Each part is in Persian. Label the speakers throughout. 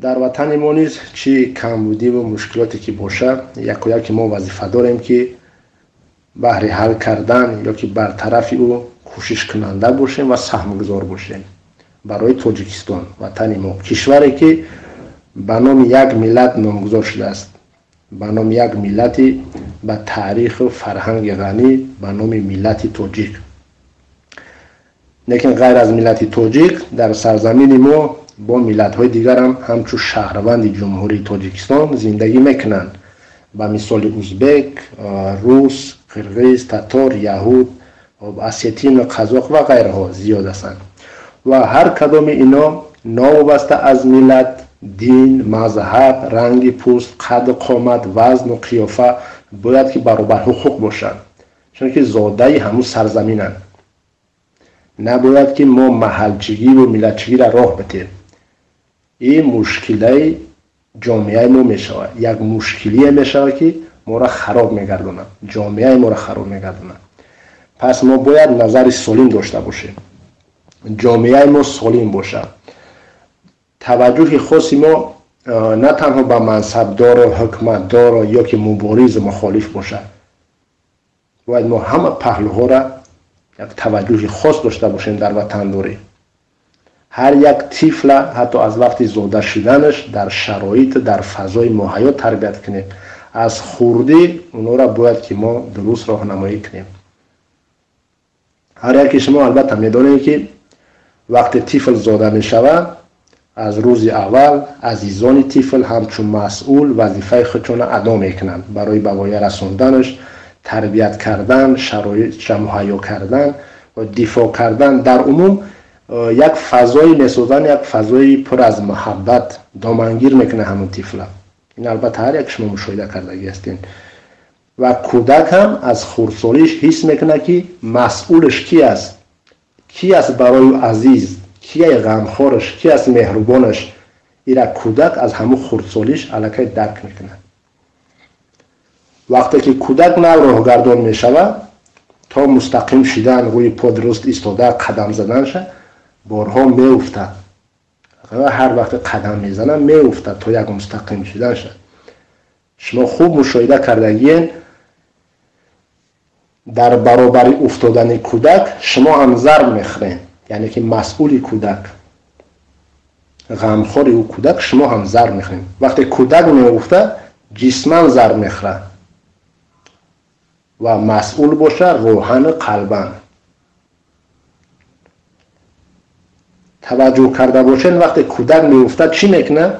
Speaker 1: در وطن ما نیز چی کمبودی و مشکلاتی که باشه، یک ما وظیفه داریم که بهر حل کردن یا که برطرف او کوشش کننده باشیم و سهمگذار باشیم. برای تاجیکستان وطن ما، کشوری که به نام یک ملت نامگذار شده است، به نام یک ملتی با تاریخ و فرهنگ غنی به نام ملت تاجیک. لیکن غیر از ملت تاجیک در سرزمین ما با ملت های دیگر هم همچون شهروند جمهوری تاجیکستان زندگی میکنند. به مثال ازبک، روس، قرغیز، تاتار، یهود، اسیتین و قزاق و غیرها زیاد هستند و هر کدام اینا ناوابسته از ملت، دین، مذهب، رنگ پوست، قد و قامت، وزن و قیافه باید که برابر حقوق باشند، چون که زاده همون سرزمینند. نباید که ما محلچگی و ملتچگی را راه بدیم. این مشکلی جامعه ما میشود، یک مشکلی میشود که ما را خراب میگردونه، جامعه ما را خراب میگردونه. پس ما باید نظر سالم داشته باشیم، جامعه ما سالم باشه. توجه خاصی ما نه تنها به منصبدار و حکمتدار یا که مبارز مخالف باشه، باید ما همه پهلوها را یک توجه خاص داشته باشیم در وطن داری. هر یک طفل حتی از وقتی زاده شدنش در شرایط در فضای مهیا تربیت کنیم. از خردی اونا را باید که ما درست راهنمایی کنیم. هر یکی شما البته میدونید که وقتی طفل زاده می شود، از روز اول عزیزان طفل همچون مسئول وظیفه خودشون ادا میکنند برای به وای رساندنش، تربیت کردن، شرایط مهیا کردن و دفاع کردن. در عموم یک فضای میسازن، یک فضای پر از محبت دامنگیر میکنه همون طفل. این البته هر یک شما مشاهده کردگی هستین. و کودک هم از خردسالیش حس میکنه که مسئولش کی است، کی است برای عزیز، کی غمخوارش، کی است مهربانش. ایرا کودک از همون خردسالیش الکی درک میکنه. وقتی که کودک نو راهگردان میشود تا مستقیم شدن، روی پا درست ایستاده، قدم زدنش بارها میفته و هر وقت قدم میزنه میفته تا یک مستقیم شدنش. شما خوب مشاهده کردگین در برابر افتادن کودک شما هم ضرب میخورین، یعنی که مسئول کودک، غمخوار او کودک شما هم ضرب میخورین. وقتی کودک میفته جسماً ضرب میخوره و مسئول باشه روحاً قلباً. توجه کرده باشین وقتی کودک میفته چی میکنه؟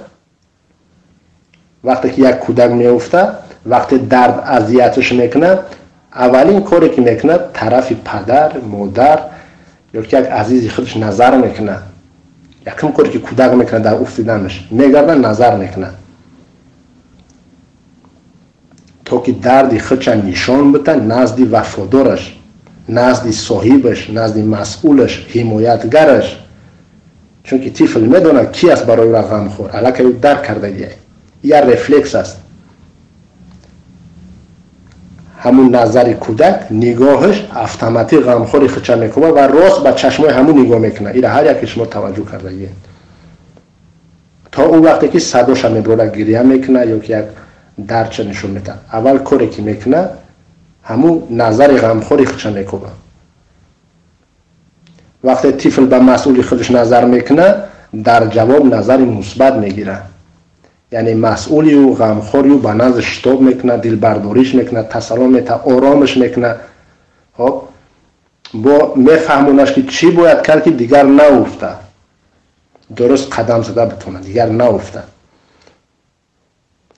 Speaker 1: وقتی که یک کودک میفته، وقتی درد اذیتش میکنه، اولین کاری که میکنه طرف پدر، مادر یا که یک عزیز خودش نظر میکنه. یکم کاری که کودک میکنه در افتادنش میگرده نظر میکنه تا که دردی خودش نشان بده نزد وفادارش، نزد صاحبش، نزد مسئولش، حمایتگرش. چون که طفل میدونه کی است برای او غمخوار، الکی او درک کرده. یه رفلکس است. همون نظر کودک، نگاهش اتوماتیک غمخواری خودش میکنه و راست به چشمای همون نگاه میکنه. اینا هر یک شما توجه کرده تا اون وقتی که صداش میبره گریه میکنه یا که یک درد نشون میده، اول کاری که میکنه همون نظر غمخواری خودش میکنه. وقتی طفل به مسئول خودش نظر میکنه در جواب نظر مثبت میگیره، یعنی مسئولی و غمخوری و به نظر شتاب میکنه، دل برداریش میکنه، تسلی میده، آرامش میکنه. خب با میفهمونش که چی باید کرد که دیگر ناافته، درست قدم زده بتونه، دیگر ناافته،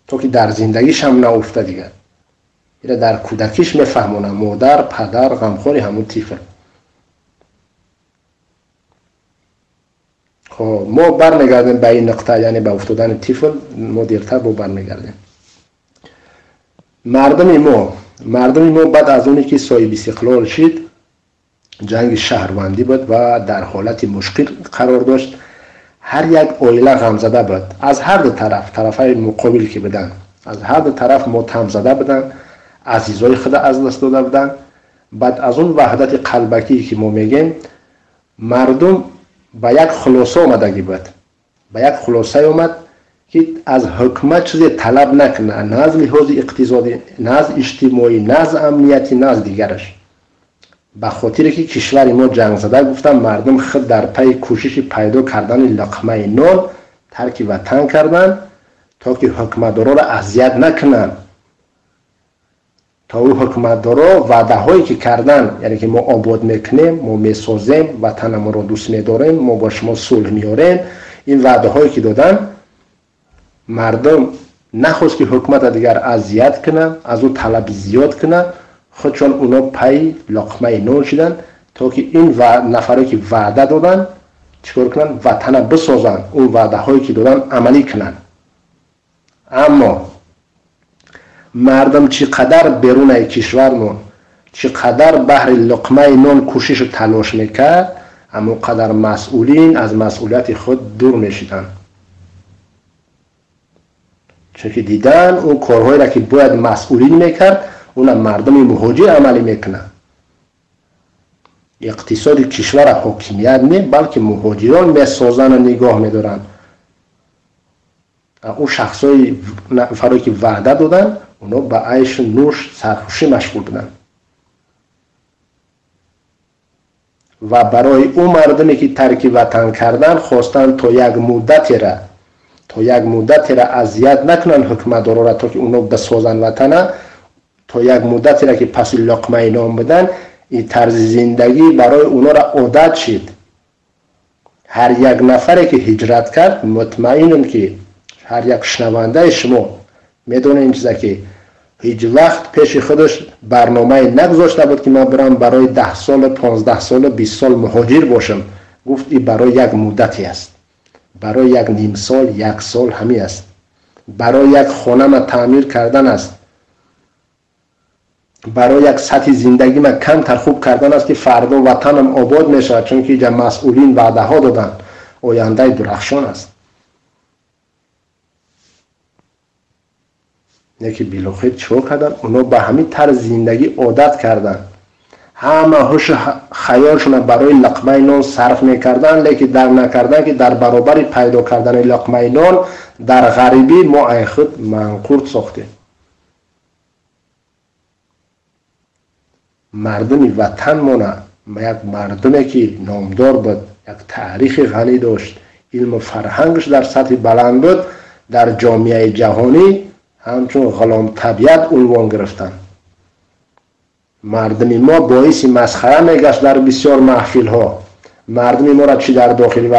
Speaker 1: تا که در زندگیش هم ناافته دیگر. اینا در کودکیش میفهمونه مادر، پدر، غمخوری همون طفل. خب ما برمیگردیم به این نقطه، یعنی به افتادن طفل ما دیرتر برمیگردیم. مردم ما بعد از اونی که صاحب استقلال شد، جنگ شهروندی بود و در حالت مشکل قرار داشت. هر یک عائله غمزده بود، از هر دو طرفای مقابل که بدن، از هر دو طرف ماتم زده بودن، عزیزای خود از دست داده بودن. بعد از اون وحدت قلبکی که ما میگیم، مردم به یک خلاصه آمدگی بود، به یک خلاصه آمد که از حکومت چیزی طلب نکنه، نه از لحاظ اقتصادی، نه از اجتماعی، نه از امنیتی، نه از دیگرش. به خاطر که کشور ما جنگ زده، گفتم مردم خود در پی کوشش پیدا کردن لقمه نان ترک وطن کردن تا که حکومتدارا را اذیت نکنن، تا او حکومتدارا وعده هایی که کردن، یعنی که ما آباد میکنیم، ما میسازیم، وطن ما را دوست میداریم، ما با شما صلح میاریم، این وعده هایی که دادن، مردم نخواست که حکومت دیگر اذیت کنن، از او طلب زیاد کنن، خودشان اونا پی لقمه نان شدن تا که این نفرایی که وعده دادن چیکار کنن؟ وطن بسازن، اون وعده هایی که دادن عملی کنن. اما مردم چقدر بیرون کشورمون چقدر بهر لقمه نان کوشش و تلاش میکرد، اما قدر مسئولین از مسئولیت خود دور میشدن، چون که دیدن اون کارهایی را که باید مسئولین میکرد اون مردم مهاجر عملی میکنن. اقتصاد کشور حاکمیت نه، بلکه مهاجران میسازن و نگاه میدارن. اون شخصای نفرایی که وعده دادن اونا به عیش نوش سرخوشی مشغول بودن و برای اون مردمی که ترک وطن کردن خواستن تا یک مدتی را اذیت نکنن حکومتدارا را، تا که اونا بسازن وطن، تا یک مدتی را که پس لقمه نان بدن. این طرز زندگی برای اونا را عادت شد. هر یک نفری که هجرت کرد، مطمئنم که هر یک شنونده شما میدونه این چیزا که هیچ وقت پیش خودش برنامه نگذاشته بود که من برم برای 10 سال 15 سال 20 سال مهاجر باشم. گفت این برای یک مدتی است، برای یک نیم سال 1 سال همی است، برای یک خانه ما تعمیر کردن است، برای یک سطح زندگی ما کم تر خوب کردن است که فردا وطنم آباد میشه، چون که مسئولین وعده ها دادن آینده درخشان است. نه که بالاخره چه کردن؟ اونا به همین طرز زندگی عادت کردن، همه هوش خیالشون برای لقمه نان صرف میکردن، لیکن در نکردن که در برابر پیدا کردن لقمه نان در غریبی ما ای خود منقورت ساختیم. مردمی وطن مونه یک مردمی که نامدار بود، یک تاریخ غنی داشت، علم و فرهنگش در سطح بلند بود، در جامعه جهانی همچون غلام طبیعت عنوان گرفتن. مردمی ما باعث مسخره میگشت در بسیار محفل ها. مردمی ما را چی در داخل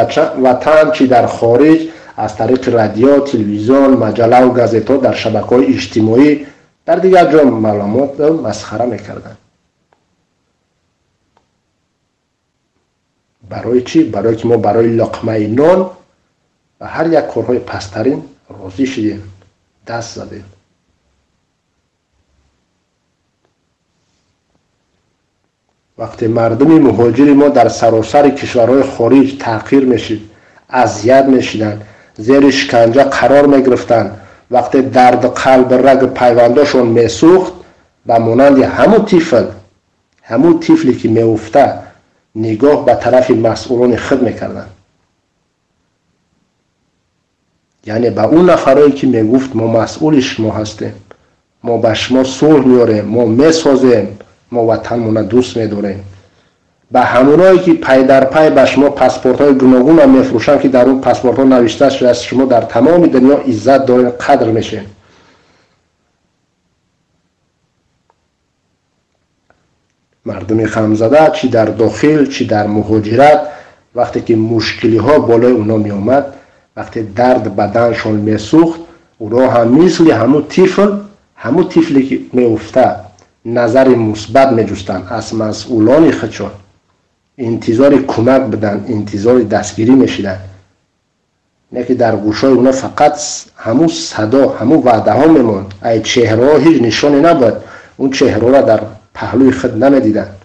Speaker 1: وطن چی در خارج از طریق رادیو، تلویزیون، مجله و گازیت ها، در شبکه‌های اجتماعی، در دیگر جا ملامت و مسخره میکردن. برای چی؟ برای که ما برای لقمه نان و هر یک کارهای پسترین راضی شدیم، دست زدیم. وقتی مردم مهاجر ما در سراسر کشورهای خارج تحقیر میشد، اذیت میشدن، زیر شکنجه قرار میگرفتن، وقتی درد قلب رگ پیونداشون میسوخت، به مانند همون طفلی که میافته نگاه به طرف مسئولان خود میکردن. یعنی به اون نفرایی که میگفت ما مسئول شما هستیم، ما به شما صلح میاریم، ما میسازیم، ما وطنمون دوست میداریم، به همونایی که پی در پی به شما پاسپورت های گوناگون هم میفروشن که در اون پاسپورت ها نوشته شده است شما در تمام دنیا عزت دارین، قدر میشین. مردم غمزده چی در داخل چی در مهاجرت، وقتی که مشکلی ها بالای اونا می آمد، وقتی درد بدنشون می سوخت، اونا هم مثل همون طفلی که می افته نظر مثبت می جستن از مسئولان خودشون، انتظار کمک بدن، انتظار دستگیری می شدن. نه که در گوشای اونا فقط همون صدا، همون وعده ها می موند، ای چهره ها هیچ نشانی نبود، اون چهره را در پهلوی خود نمی دیدن.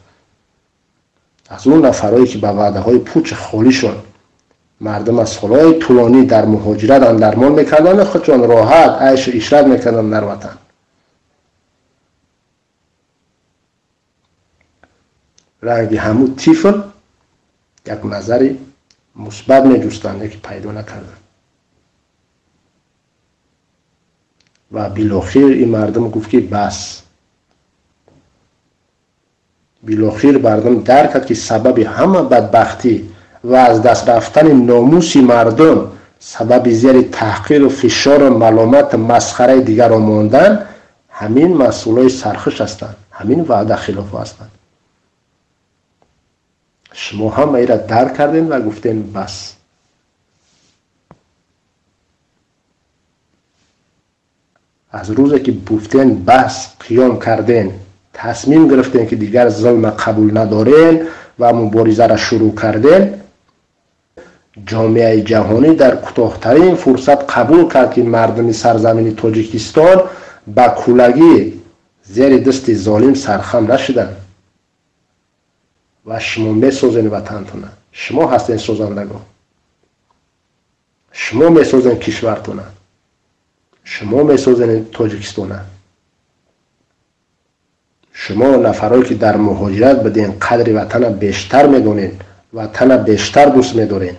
Speaker 1: از اون نفرایی که به وعده های پوچ خالیشون مردم از سالهای طولانی در مهاجرت اندرمان میکردن، خودشون راحت عیش و عشرت میکردن در وطن. رنگی همون طفل یک نظری مثبت میجستن که پیدا نکردن. و بالاخره این مردم گفت که بس. بالاخره مردم درک کرد که سبب همه بدبختی و از دست رفتن ناموس مردم، سبب زیر تحقیر و فشار و ملامت مسخره دیگر را ماندن، همین مسئولای سرخوش هستند، همین وعده خلاف هستند. شما هم ایرا درک کردین و گفتین بس. از روزی که گفتین بس، قیام کردین، تصمیم گرفتین که دیگر ظلم قبول ندارین و مبارزه را شروع کردین، جامعه جهانی در کوتاه‌ترین فرصت قبول کرد که مردم سرزمین تاجیکستان با کولگی زیر دست ظالم سرخم نشدن. و شما میسازین وطنتون، شما هستین سازندگان، شما میسازین کشورتون، شما میسازین تاجیکستان. شما نفرایی که در مهاجرت بدین قدر وطن بیشتر میدونین، وطن بیشتر دوست میدارین.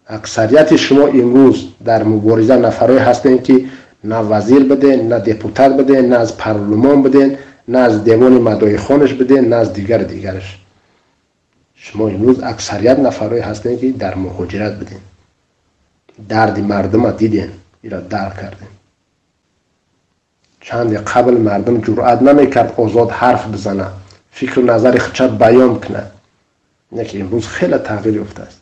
Speaker 1: اکثریت شما امروز در مبارزه نفرایی هستین که نه وزیر بدین، نه دپوتات بدین، نه از پارلمان بدین، نه از دیوان مدعی خانش بدین، نه از دیگرش. شما امروز اکثریت نفرایی هستین که در مهاجرت بدین. درد مردم دیدین، اینا درک کردین. چند قبل مردم جرأت نمیکرد آزاد حرف بزنه، فکر و نظر خودش بیان کنه. نه که امروز خیلی تغییر یافته است.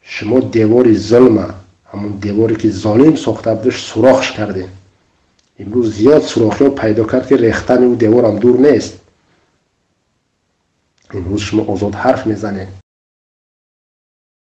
Speaker 1: شما دیوار ظلم، همون دیواری که ظالم ساخته بودش، سوراخش کردین. امروز زیاد سوراخی رو پیدا کرد که ریختن اون دیوار هم دور نیست. امروز شما آزاد حرف میزنین.